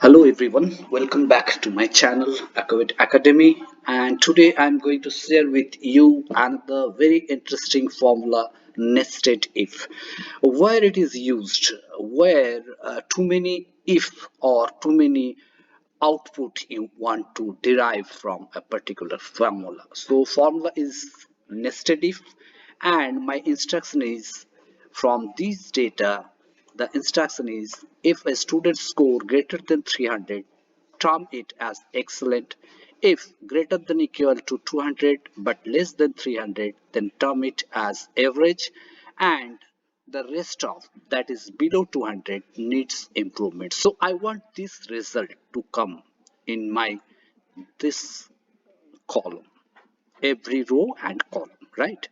Hello everyone, welcome back to my channel Acquit Academy, and today I'm going to share with you another very interesting formula, nested if, where it is used, where too many if or too many output you want to derive from a particular formula. So formula is nested if, and my instruction is from these data. The instruction is if a student score greater than 300, term it as excellent. If greater than equal to 200 but less than 300, then term it as average, and the rest of that is below 200 needs improvement. So I want this result to come in my this column, every row and column, right?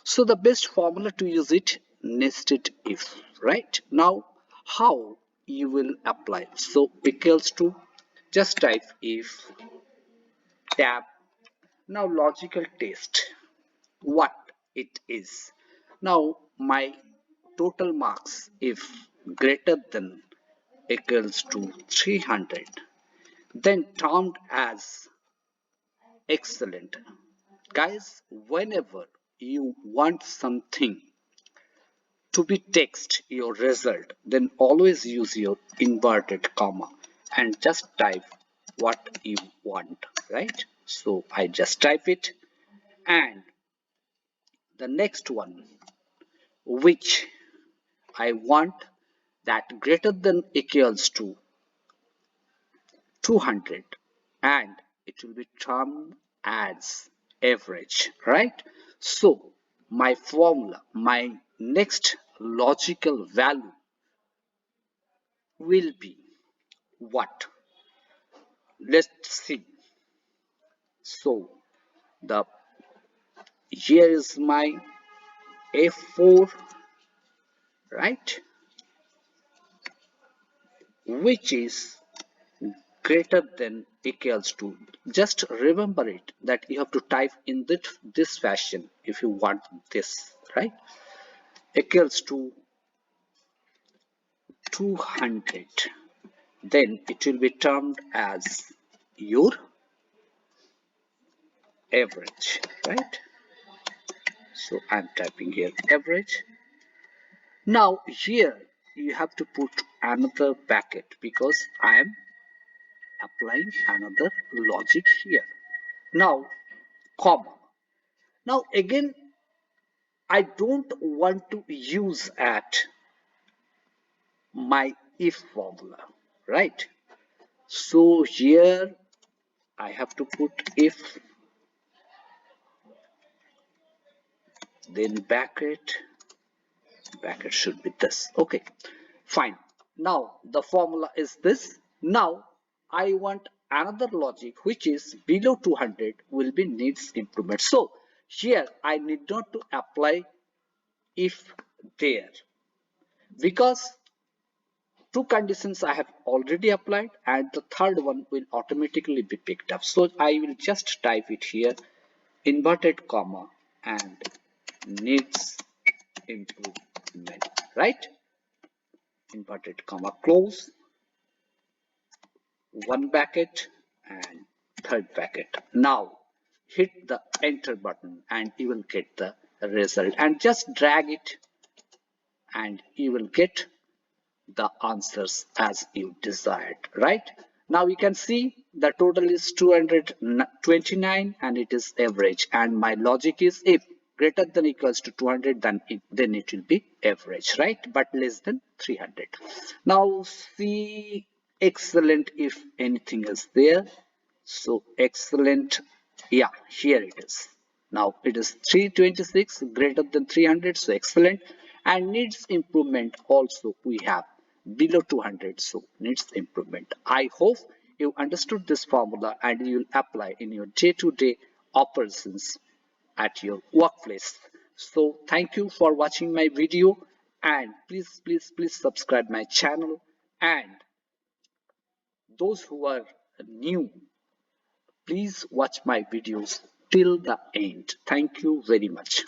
So the best formula to use it, nested if, right? Now how you will apply? So equals to, just type if, tab. Now logical test, what it is. Now my total marks if greater than equals to 300, then termed as excellent. Guys, whenever you want something to be text your result, then always use your inverted comma and just type what you want, right? So I just type it, and the next one, which I want that greater than equals to 200, and it will be termed as average, right? So my formula, my next logical value will be what? Let's see. So the here is my F4, right, which is greater than equals to, just remember it that you have to type in this fashion if you want this, right, equals to 200, then it will be termed as your average, right? So I'm typing here average. Now here you have to put another bracket because I am applying another logic here. Now comma. Now again, I don't want to use at my if formula, right? So here I have to put if, then bracket should be this. Okay, fine. Now the formula is this. Now I want another logic which is below 200 will be needs improvement. So here I need not to apply if there, because two conditions I have already applied and the third one will automatically be picked up. So I will just type it here, inverted comma, and needs improvement, right? Inverted comma, close, one bracket and third bracket. Now hit the enter button and you will get the result, and just drag it and you will get the answers as you desired, right? Now you can see the total is 229 and it is average, and my logic is if greater than equals to 200, then it will be average, right? But less than 300. Now see excellent if anything is there. So excellent, yeah, here it is. Now it is 326 greater than 300, so excellent, and needs improvement also we have below 200, so needs improvement. I hope you understood this formula and you will apply in your day-to-day operations at your workplace. So thank you for watching my video, and please subscribe my channel, and those who are new, please watch my videos till the end. Thank you very much.